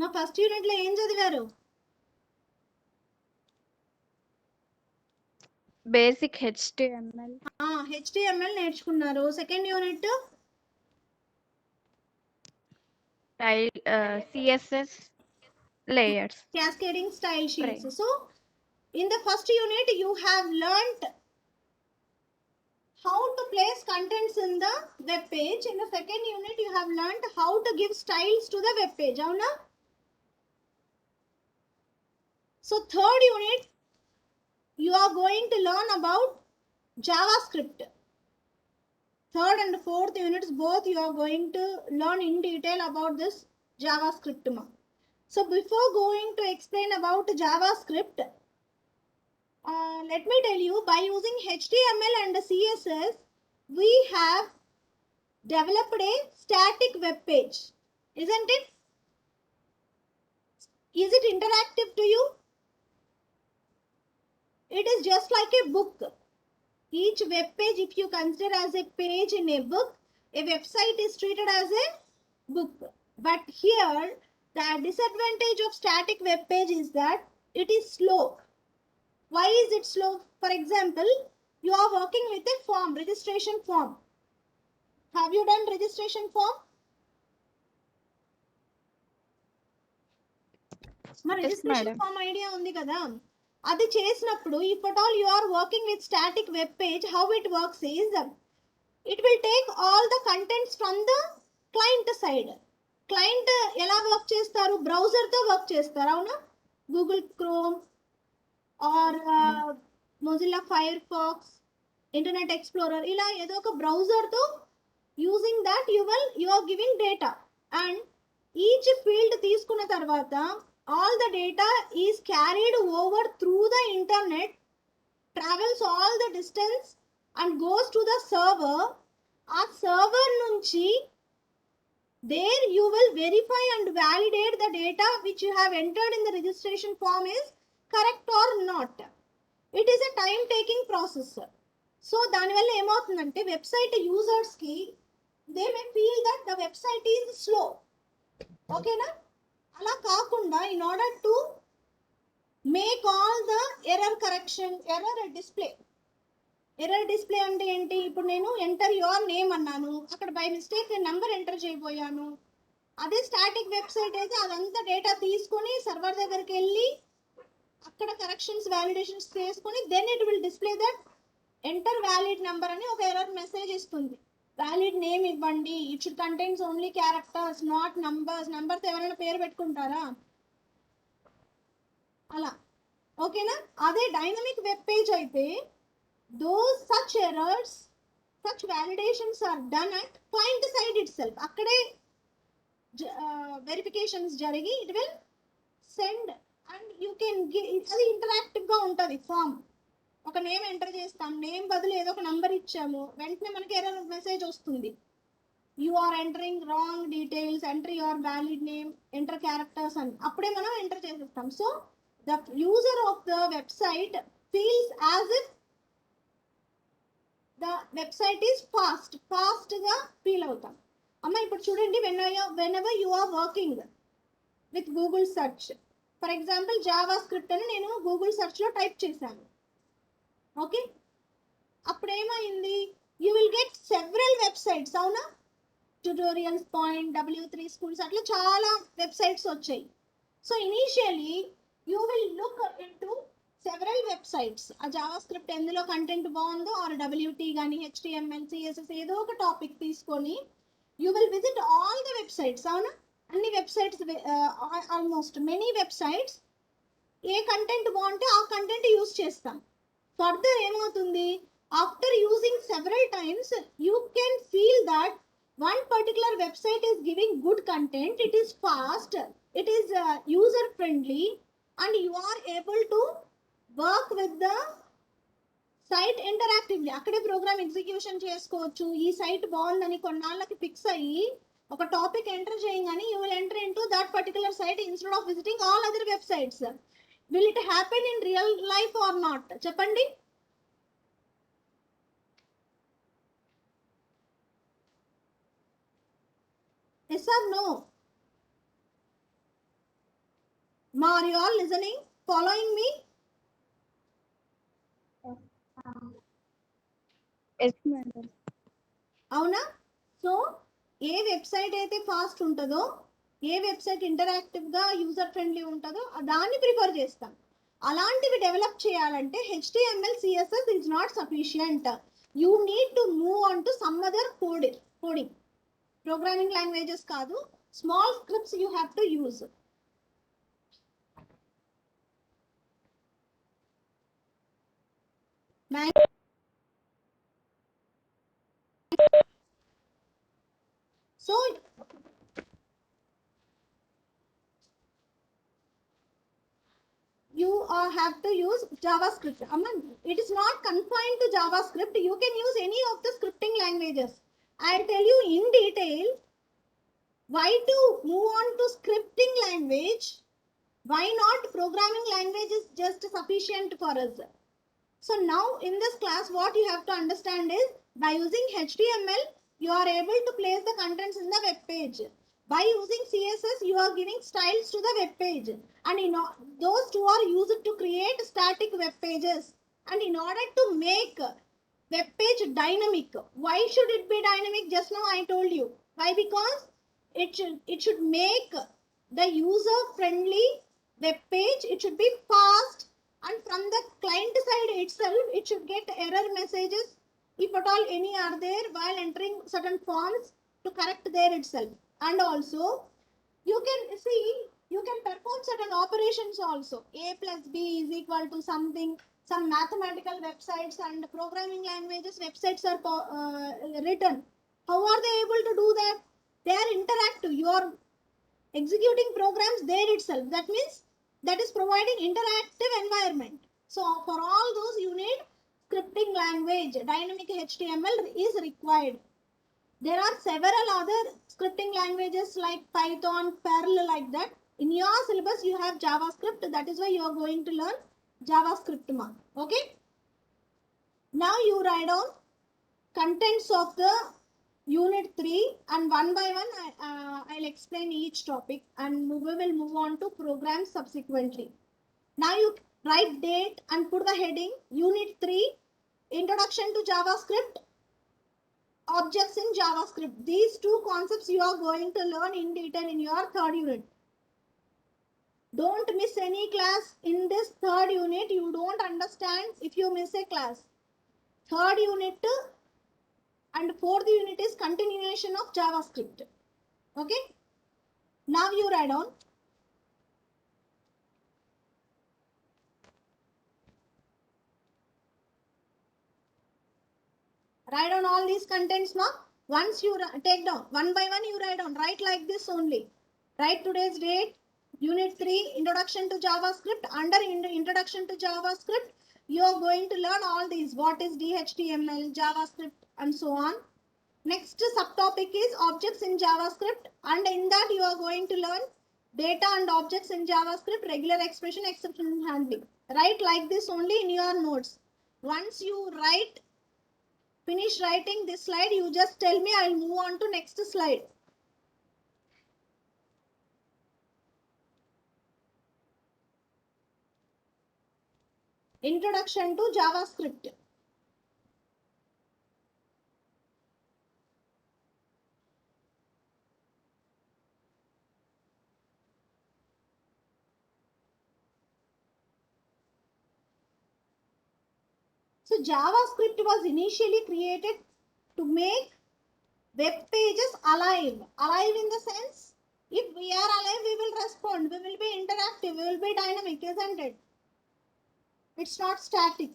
మా first unit లో ఏం చదివారు? Basic HTML. HTML నేర్చుకున్నారు. Second unit CSS layers. cascading style sheets. Frame. So in the first unit you have learnt how to place contents in the web page. In the second unit you have learnt how to give styles to the web page. Avuna? So third unit you are going to learn about JavaScript. Third and fourth units both you are going to learn in detail about this JavaScript. So before going to explain about JavaScript, let me tell you, by using HTML and CSS, we have developed a static web page, isn't it? Is it interactive to you? It is just like a book. Each web page, if you consider as a page in a book, a website is treated as a book. But here, the disadvantage of static web page is that it is slow. Why is it slow? For example, you are working with a form, registration form. Have you done registration form? మా registration form idea ఉంది కదా, అది చేసినప్పుడు if at all you are working with static web page, how it works is it will take all the contents from the client side. Client ఎలా work చేస్తారు? Browser తో work చేస్తారు, అవునా? Google Chrome or Mozilla Firefox, internet explorer, ఇలా ఏదో ఒక browser తో using that you are giving data. And each field తీసుకున్న తర్వాత all the data is carried over through the internet, travels all the distance and goes to the server. ఆ server నుంచి there you will verify and validate the data which you have entered in the registration form is correct or not. It is a time taking process. So దానివల్ల ఏమవుతుందంటే website users కి they may feel that the website is slow. ఓకేనా? అలా కాకుండా in order to make all the error correction, error display అంటే ఏంటి? ఇప్పుడు నేను ఎంటర్ యువర్ నేమ్ అన్నాను, అక్కడ బై మిస్టేక్ నెంబర్ ఎంటర్ చేయబోయాను. అదే స్టాటిక్ వెబ్సైట్ అయితే అదంతా డేటా తీసుకొని సర్వర్ దగ్గరికి వెళ్ళి అక్కడ కరెక్షన్స్ వ్యాలిడేషన్స్ చేసుకొని then it will display that enter valid number అని ఒక ఎర్రర్ మెసేజ్ ఇస్తుంది. వ్యాలిడ్ నేమ్ ఇవ్వండి, it should contains only characters not numbers. నంబర్తో ఎవరైనా పేరు పెట్టుకుంటారా? అలా, ఓకేనా? అదే డైనమిక్ వెబ్ పేజ్ అయితే those such errors, such validations are done at client side itself. akkade verifications jarigi it will send and you can give. అది interactive గా ఉంటది ఫామ్. ఒక నేమ్ ఎంటర్ చేస్తాం, నేమ్ బదులు ఏదో ఒక నంబర్ ఇచ్చాము, వెంటనే మనకి ఎర్రర్ మెసేజ్ వస్తుంది, you are entering wrong details, enter your valid name, enter characters అని. అప్పుడే మనం ఎంటర్ చేసేస్తాం. So the user of the website feels as if the website is fast గా ఫీల్ అవుతాం. అమ్మ ఇప్పుడు చూడండి, whenever you are working with Google search, for example Java script అని నేను గూగుల్ సెర్చ్ లో టైప్ చేశాను, ఓకే? అప్పుడు ఏమైంది? You will get several websites, అవునా? ట్యుటోరియల్స్ పాయింట్, W3 స్కూల్స్, అట్లా చాలా వెబ్సైట్స్ వచ్చాయి. So initially you will look into several websites. ఆ జావా స్క్రిప్ట్ ఎందులో కంటెంట్ బాగుందో ఆర్ WT కానీ HTML CSS ఏదో ఒక టాపిక్ తీసుకొని you will visit all the websites, అవునా? అన్ని వెబ్సైట్స్, ఆల్మోస్ట్ మెనీ వెబ్సైట్స్. ఏ కంటెంట్ బాగుంటే ఆ కంటెంట్ యూజ్ చేస్తాం. ఫర్దర్ ఏమవుతుంది, after using several times you can feel that one particular website is giving good content, it is fast, it is user friendly, and you are able to work with the site interactively. అక్కడే program execution చేసుకోవచ్చు. ఈ site బాగుందని కొన్నాళ్ళకి fix అయ్యి ఒక topic enter చేయగానే you will enter into that particular site instead of visiting all other websites. Will it happen in real life or not? చెప్పండి. Yes or no? Ma, are you all listening? Following me? Yes, madam. అవునా? So ఏ website అయితే fast ఉంటుందో, ఏ website ఇంటరాక్టివ్గా user friendly ఉంటుందో దాన్ని prefer చేస్తాం. అలాంటివి డెవలప్ చేయాలంటే HTML CSS is not sufficient. You need to move on to some other coding. Programming languages కాదు, small scripts you have to use. So you have to use JavaScript. It is not confined to JavaScript. You can use any of the scripting languages. I'll tell you in detail why to move on to scripting language. Why not programming language is just sufficient for us. So now in this class what you have to understand is by using HTML you are able to place the contents in the web page. By using CSS you are giving styles to the web page, and those two are used to create static web pages. And in order to make web page dynamic, why should it be dynamic? Just now I told you why. Because it should make the user friendly web page. It should be fast, and from the client side itself it should get error messages if at all any are there while entering certain forms to correct there itself. And also you can see, you can perform certain operations also. A plus B is equal to something. Some mathematical websites and programming languages websites are written. How are they able to do that? They are interactive. You are executing programs there itself. That means that is providing interactive environment. So for all those you need scripting language. Dynamic HTML is required. There are several other scripting languages like Python, Perl, like that. In your syllabus you have JavaScript. That is why you are going to learn JavaScript. Okay. Now you write down contents of the unit 3, and one by one I'll explain each topic, and we will move on to programs subsequently. Now you write date and put the heading unit 3, introduction to JavaScript, objects in JavaScript. These two concepts you are going to learn in detail in your third unit. Don't miss any class in this third unit. You don't understand if you miss a class. Third unit and fourth unit is continuation of JavaScript. Okay. Now you write down all these contents. Now once you take down one by one, you write like this only. Write today's date, unit 3, introduction to JavaScript. Under introduction to JavaScript you are going to learn all these. What is DHTML, JavaScript, and so on. Next subtopic is objects in JavaScript, and in that you are going to learn data and objects in JavaScript, regular expression, exception handling. Write like this only in your notes. Once you finish writing this slide, you just tell me, I will move on to next slide. Introduction to JavaScript. So JavaScript was initially created to make web pages alive. Alive in the sense, if we are alive, we will respond, we will be interactive, we will be dynamic, isn't it? It's not static.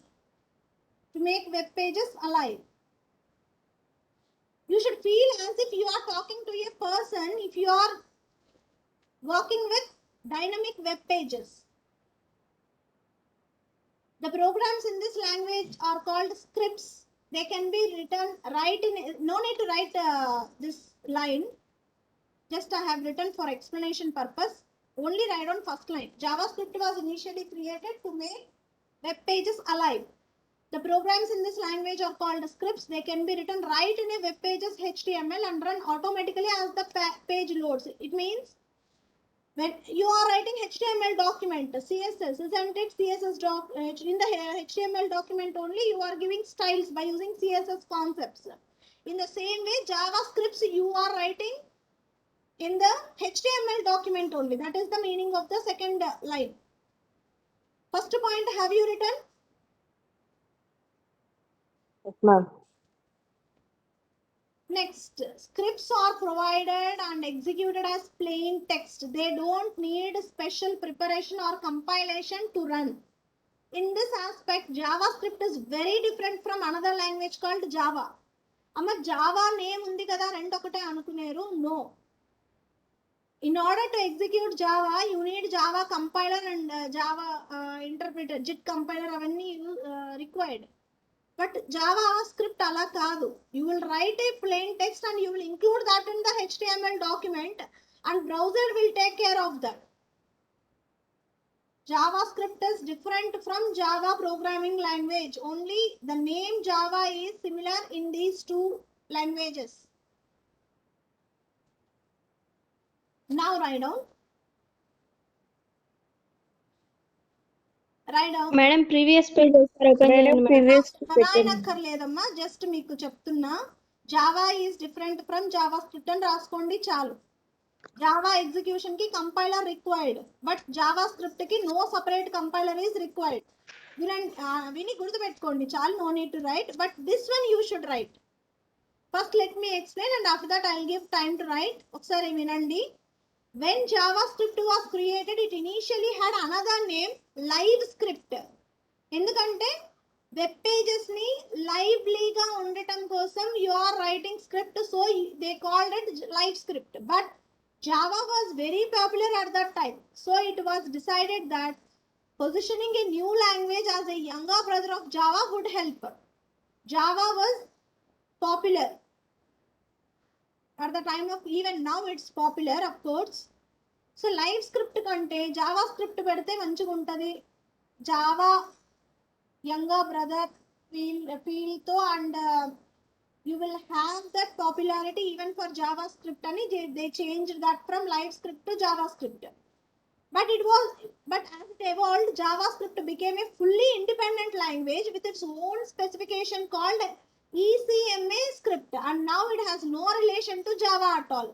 To make web pages alive, you should feel as if you are talking to a person if you are working with dynamic web pages. The programs in this language are called scripts. They can be written no need to write this line. Just I have written for explanation purpose. Only write on first line. JavaScript was initially created to make web pages alive. The programs in this language are called scripts. They can be written right in a web page's HTML and run automatically as the page loads. It means When you are writing HTML document, CSS, isn't it? CSS doc, in the HTML document only, you are giving styles by using CSS concepts. In the same way, JavaScripts you are writing in the HTML document only. That is the meaning of the second line. First point, have you written? Yes, ma'am. Next, scripts are provided and executed as plain text. They don't need special preparation or compilation to run. In this aspect, JavaScript is very different from another language called Java. Amma Java name undi kada rendu okate anukuneru. No. In order to execute Java, you need Java compiler and Java interpreter, JIT compiler avanni required. But JavaScript ala kaadu. You will write a plain text and you will include that in the HTML document and browser will take care of that. JavaScript is different from Java programming language. Only the name Java is similar in these two languages. Now write down. Write down. Madam, previous page open చేయండి previous రాయనక్కర్లేదమ్మా, just మీకు చెప్తున్నా. Java is different from JavaScript అని రాసుకోండి చాలు. Java execution కి compiler required, but JavaScript కి no separate compiler is required. విని గుర్తుపెట్టుకోండి చాలు, no need to write, but this one you should write. First let me explain and after that I will give time to write. ఒకసారి వినండి. When JavaScript was created, it initially had another name, LiveScript. ఎందుకంటే web pages ని లైవ్లీగా ఉండటం కోసం you are writing script, so they called it live script. But Java was very popular at that time, so it was decided that positioning a new language as a younger brother of Java would help. Java was popular at the time of, even now it's popular of course. So live script kante Java script pedite manchiga untadi. Java younger brother feel to, and you will have that popularity even for JavaScript, and they changed that from live script to JavaScript. But as it evolved, JavaScript became a fully independent language with its own specification called ECMA script, and now it has no relation to Java at all.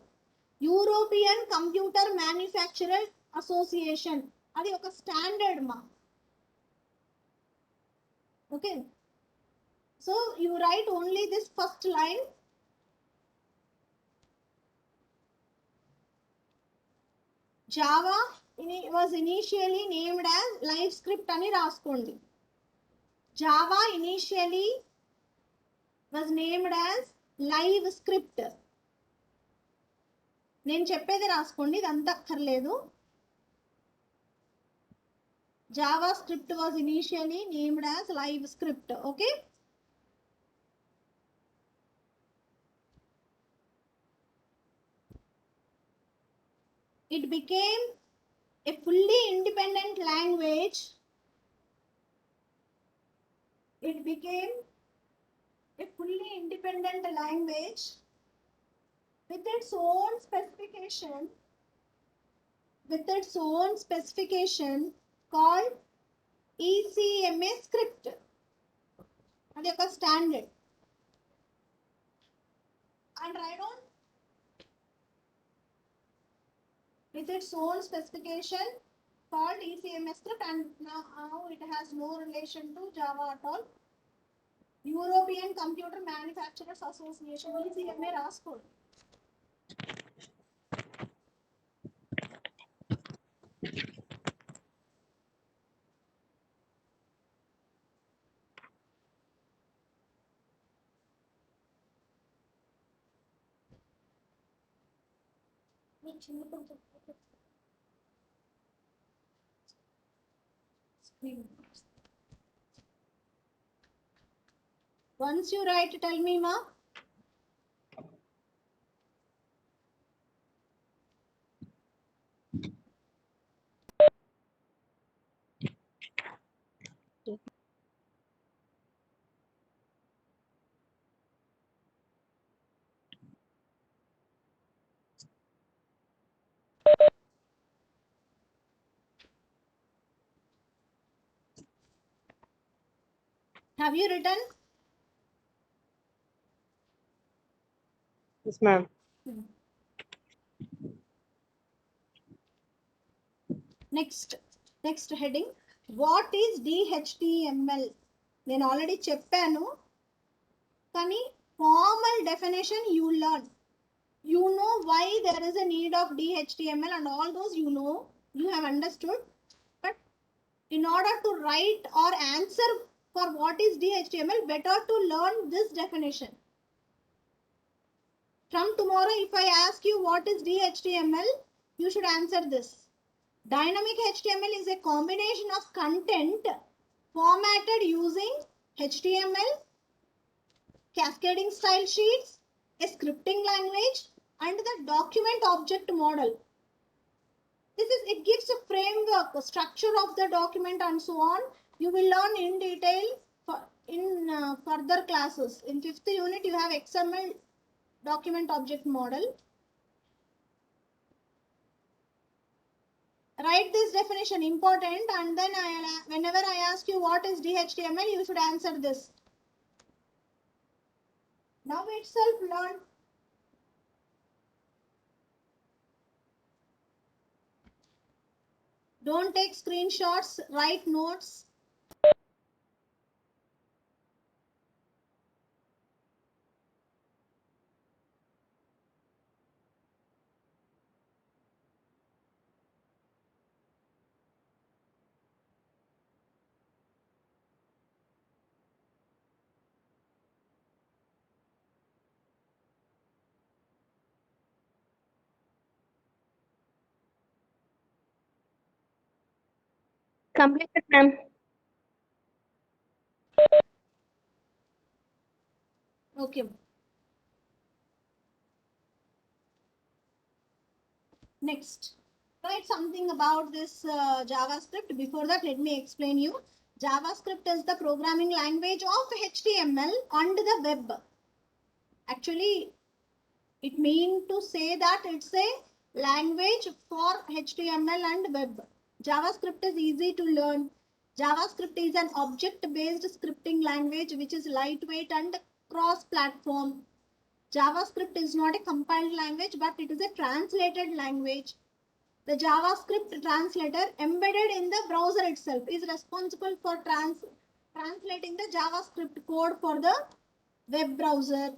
European Computer Manufacturer Association, అది ఒక standard మా. Okay, so you write only this first line. Java was initially named as LiveScript అని రాసుకోండి. Java initially was named as LiveScript. నేను చెప్పేది రాసుకోండి, ఇదంతా అక్కర్లేదు. JavaScript was initially named as LiveScript. Okay. It became a fully independent language. It became a fully independent language with its own specification called ECMA script. అది ఒక standard. And write on. With its own specification called ECMA script, and now it has no relation to Java at all. European Computer Manufacturers Association, ECMA రాసుకోండి. Once you write, tell me, ma. Have you written? Yes, ma'am. Next heading. What is DHTML? నేను already చెప్పాను కానీ formal definition you learn. You know why there is a need of DHTML and all those you have understood. But in order to write or answer for what is DHTML, better to learn this definition. From tomorrow, if I ask you what is DHTML, you should answer this. Dynamic HTML is a combination of content formatted using HTML, cascading style sheets, a scripting language, and the document object model. It gives a framework, a structure of the document and so on. You will learn in detail in further classes. In 5th unit, you have XML document object model. Write this definition, important, and then whenever I ask you what is DHTML, you should answer this. Now itself learn. Don't take screenshots, write notes. Completed, ma'am. Okay. Next, write something about this JavaScript. Before that, let me explain you. JavaScript is the programming language of HTML and the web. Actually, it means to say that it's a language for HTML and web. JavaScript is easy to learn. JavaScript is an object-based scripting language which is lightweight and cross-platform. JavaScript is not a compiled language, but it is a translated language. The JavaScript translator embedded in the browser itself is responsible for translating the JavaScript code for the web browser.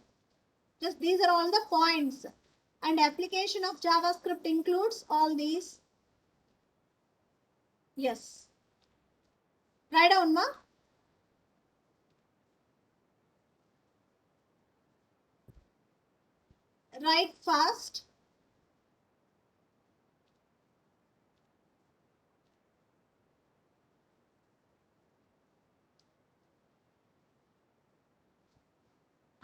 Just these are all the points. And application of JavaScript includes all these. Yes. Write down, ma. Write fast.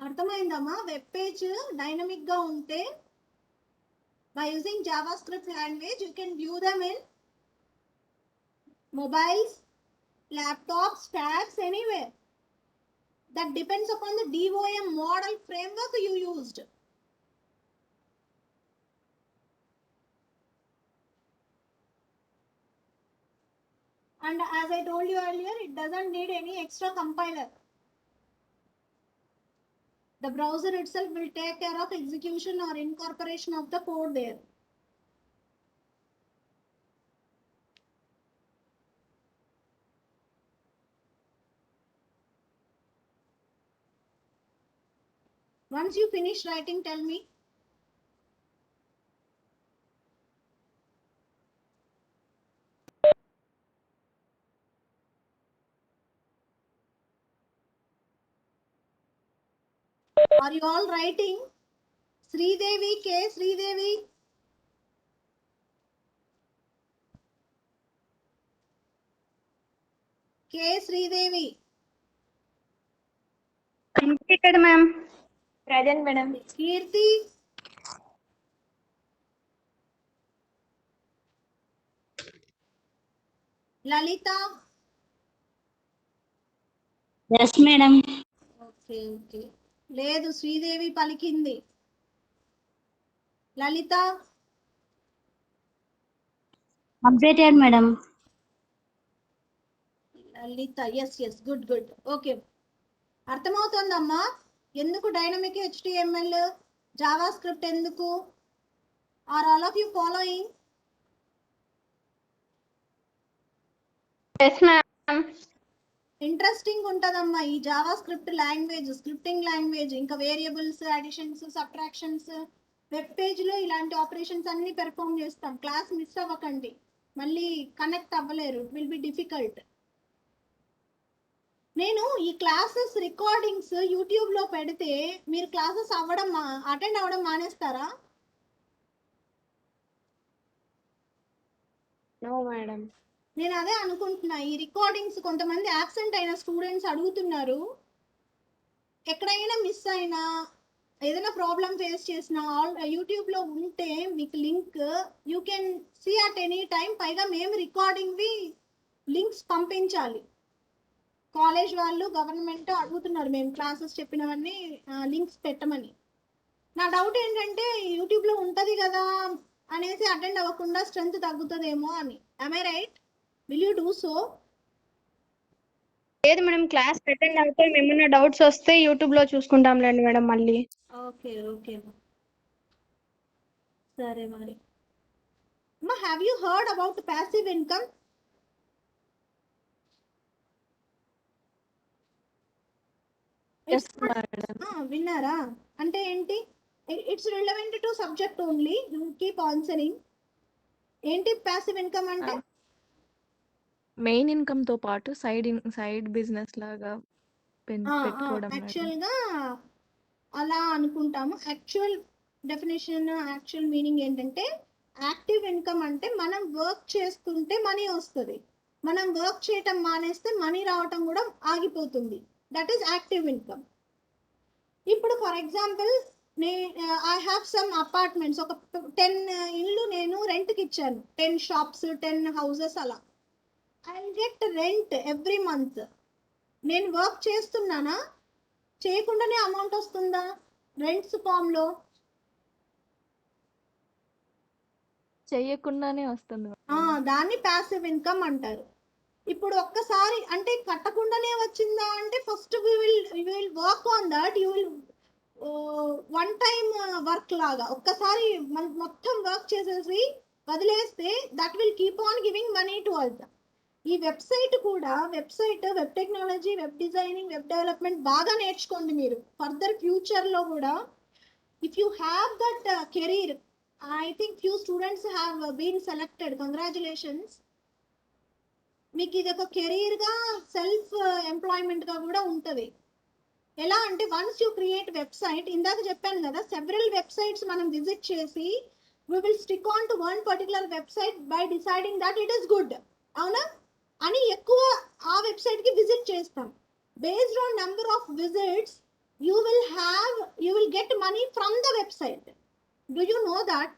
అర్థమైందమ్మా? Web page dynamic గా ఉంటే by using JavaScript language you can view them in mobiles, laptops, tabs, anywhere. That depends upon the DOM model framework you used. And as I told you earlier, it doesn't need any extra compiler. The browser itself will take care of execution or incorporation of the code there. Once you finish writing, tell me. Are you all writing? Sridevi, K. Sridevi. K. Sridevi. Completed, ma'am. Present, madam. Kirti. Lalita. Yes, madam. Okay okay లేదు శ్రీదేవి పలికింది. లలిత. Completed, madam. లలిత, yes, good. Okay. అర్థమవుతుందమ్మా ఎందుకు dynamic HTML, JavaScript ఎందుకు? Are all of you following? Yes ma'am. Interesting ఉంటుందమ్మా ఈ JavaScript language, scripting language. ఇంకా variables, additions, subtractions, web పేజ్లో ఇలాంటి ఆపరేషన్స్ అన్ని పెర్ఫామ్ చేస్తాం. క్లాస్ మిస్ అవ్వకండి, మళ్ళీ కనెక్ట్ అవ్వలేరు, విల్ బి డిఫికల్ట్. నేను ఈ క్లాసెస్ రికార్డింగ్స్ యూట్యూబ్లో పెడితే మీరు క్లాసెస్ అటెండ్ అవ్వడం మానేస్తారా? No madam. నేను అదే అనుకుంటున్నా. ఈ రికార్డింగ్స్ కొంతమంది యాబ్సెంట్ అయిన స్టూడెంట్స్ అడుగుతున్నారు. ఎక్కడైనా మిస్ అయినా, ఏదైనా ప్రాబ్లం ఫేస్ చేసిన యూట్యూబ్లో ఉంటే మీకు link, you can see at any time. పైగా మేము రికార్డింగ్వి లింక్స్ పంపించాలి. కాలేజ్ వాళ్ళు, గవర్నమెంట్ అడుగుతున్నారు మేము క్లాసెస్ చెప్పినవన్నీ లింక్స్ పెట్టమని. నా డౌట్ ఏంటంటే యూట్యూబ్లో ఉంటుంది కదా అనేసి అటెండ్ అవ్వకుండా స్ట్రెంత్ తగ్గుతుందేమో అని. I right? Will you do so? లేదు మేడం, క్లాస్ అటెండ్ అవుతే ఏమన్నా డౌట్స్ వస్తే యూట్యూబ్లో చూసుకుంటాంలేండి మేడం మళ్ళీ. ఓకే ఓకే సరే మరి. అమ్మా, have you heard about passive income? విన్నారా? అంటే ఏంటి? It's relevant to subject only, you keep answering. ఏంటి ప్యాసివ్ ఇన్కమ్ అంటే? మెయిన్ ఇన్కమ్ తో పాటు సైడ్ బిజినెస్ లాగా పెట్టుకోవడం మేడం. యాక్చువల్గా అలా అనుకుంటాము. యాక్చువల్ డెఫినేషన్, యాక్చువల్ మీనింగ్ ఏంటంటే యాక్టివ్ ఇన్కమ్ అంటే మనం వర్క్ చేస్తుంటే మనీ వస్తుంది, మనం వర్క్ చేయటం మానేస్తే మనీ రావటం కూడా ఆగిపోతుంది. That is active income. ఇప్పుడు for example I have some apartments, ఒక 10 ఇళ్ళు నేను రెంట్కి ఇచ్చాను, 10 షాప్స్, 10 హౌసెస్ అలా. I get rent every month. నేను వర్క్ చేస్తున్నానా, చేయకుండానే అమౌంట్ వస్తుందా రెంట్స్ ఫామ్లో? చెయ్యకుండానే వస్తుంది. దాన్ని ప్యాసివ్ ఇన్కమ్ అంటారు. ఇప్పుడు ఒక్కసారి అంటే కట్టకుండానే వచ్చిందా అంటే first you will work on that. You will one time work లాగా ఒక్కసారి మొత్తం వర్క్ చేసేసి వదిలేస్తే that will keep on giving money to us. ఈ వెబ్సైట్ కూడా, web technology, web designing, web development బాగా నేర్చుకోండి మీరు. ఫర్దర్ ఫ్యూచర్లో కూడా if you have that career, I think few students have been selected, congratulations. మీకు ఇది ఒక కెరీర్గా, సెల్ఫ్ ఎంప్లాయ్మెంట్గా కూడా ఉంటుంది. ఎలా అంటే వన్స్ యూ క్రియేట్ వెబ్సైట్, ఇందాక చెప్పాను కదా, సెవరల్ వెబ్సైట్స్ మనం విజిట్ చేసి we will stick on to one particular website by deciding that it is good, అవునా అని ఎక్కువ ఆ వెబ్సైట్కి విజిట్ చేస్తాం. Based on number of visits you will get money from the website. Do you know that?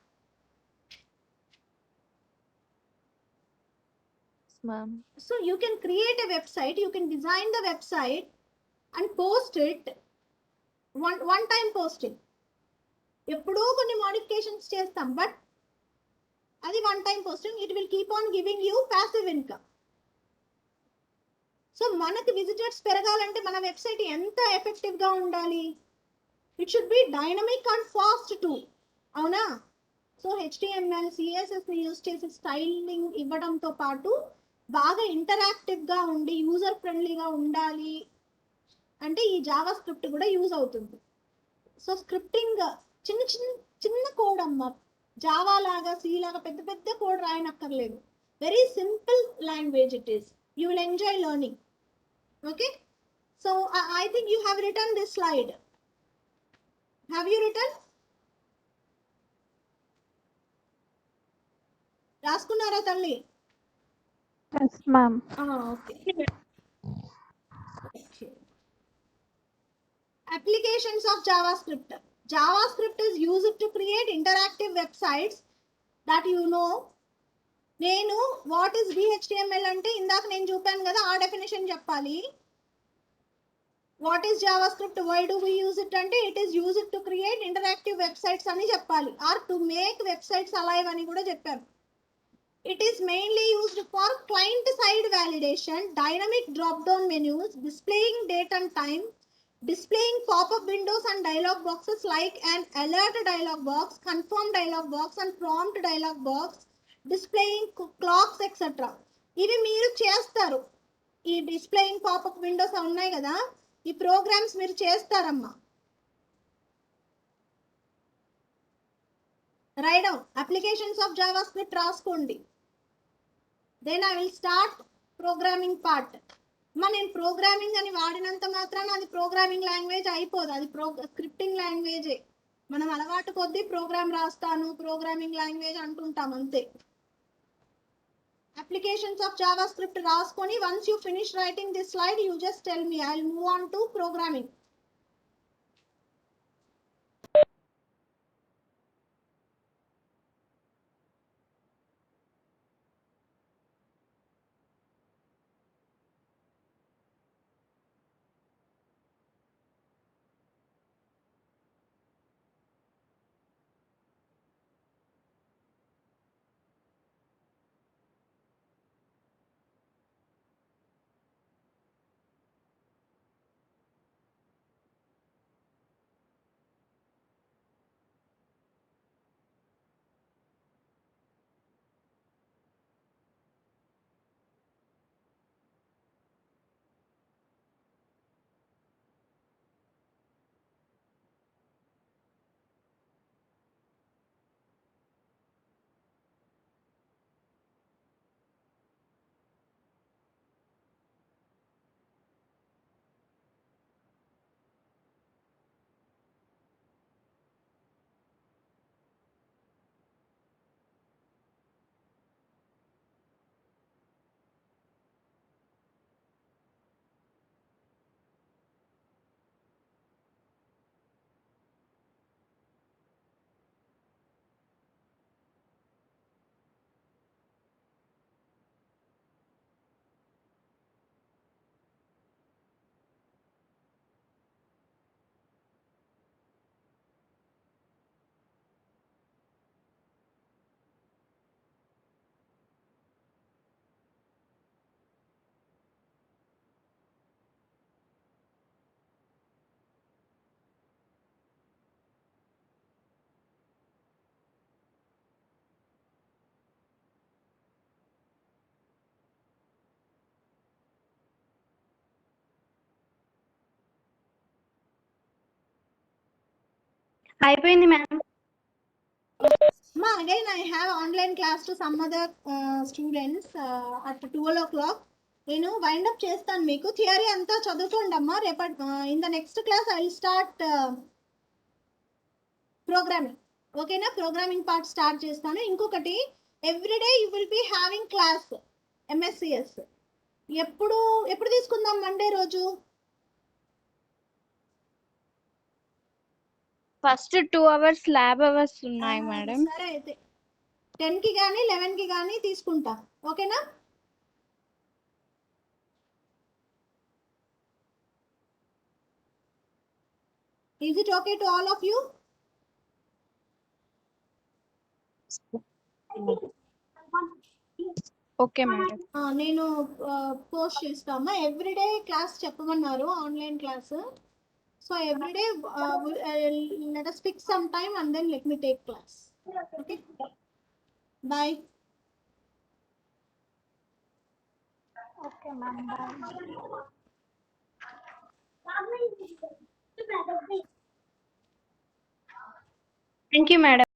Ma'am. So you can create a website, you can design the website and post it, one time posting. ఎప్పుడో కొన్ని modifications చేస్తాం, but అది one time posting. It will keep on giving you passive income. So మనకి visitors పెరగాలంటే మన website ఎంత ఎఫెక్టివ్గా ఉండాలి? It should be dynamic and fast two, అవునా? సో HTML, CSSని యూజ్ చేసి స్టైలింగ్ ఇవ్వడంతో పాటు బాగా ఇంటరాక్టివ్గా ఉండి యూజర్ ఫ్రెండ్లీగా ఉండాలి అంటే ఈ జావా స్క్రిప్ట్ కూడా యూజ్ అవుతుంది. సో స్క్రిప్టింగ్ చిన్న కోడ్ అమ్మ, జావా లాగా, సి లాగా పెద్ద పెద్ద కోడ్ రాయనక్కర్లేదు. Very simple language it is. You will enjoy learning. Okay, so I think you have return this slide. Have you return? రాసుకున్నారా తల్లి? Yes, ma'am. Okay. Applications of JavaScript. JavaScript is used to create interactive websites that you know. నేను what is HTML అంటే ఇందాక నేను చూపాను కదా, ఆ definition చెప్పాలి. What is JavaScript, why do we use it అంటే it is used to create interactive websites అని చెప్పాలి, or to make websites alive అని కూడా చెప్పాను. It is mainly used for client-side validation, dynamic drop-down menus, displaying date and time, Displaying pop-up windows and dialog boxes like an alert dialog box, confirm dialog box and prompt dialog box, displaying clocks etc. ఇవి మీరు చేస్తారు. ఈ displaying popup Windows ఉన్నాయి కదా, ఈ programs మీరు చేస్తారమ్మా. Write down applications of JavaScript రాసుకోండి. Then I will start programming part. నేను ప్రోగ్రామింగ్ అని వాడినంత మాత్రాన అది ప్రోగ్రామింగ్ లాంగ్వేజ్ అయిపోదు, అది స్క్రిప్టింగ్ లాంగ్వేజే. మనం అలవాటు కొద్దీ ప్రోగ్రామ్ రాస్తాను, ప్రోగ్రామింగ్ లాంగ్వేజ్ అంటుంటాం అంతే. Applications of JavaScript రాసుకొని once you finish writing this slide, you just tell me. I'll move on to programming. అయిపోయింది ma'am. Again, I have online class to some other students at 12 o'clock. నేను wind up చేస్తాను. మీకు theory అంతా చదువుకోండి అమ్మా. రేపటి in the next class I will start programming. ఓకేనా? Programming part start చేస్తాను. ఇంకొకటి, everyday you will be having class MSCS. ఎప్పుడు తీసుకుందాం? మండే రోజు. ఫస్ట్ 2 hours ల్యాబ్ అవర్స్ ఉన్నాయి మేడం. సరే అయితే 10కి కానీ 11కి కానీ తీసుకుంటా. ఓకేనా? Is it okay to all of you? Okay madam. నేను పోస్ట్ చేస్తామా. ఎవ్రీడే క్లాస్ చెప్పమన్నారు, online class. So everyday let us pick some time and then let me take class. Okay, bye. Okay, ma'am. Thank you madam.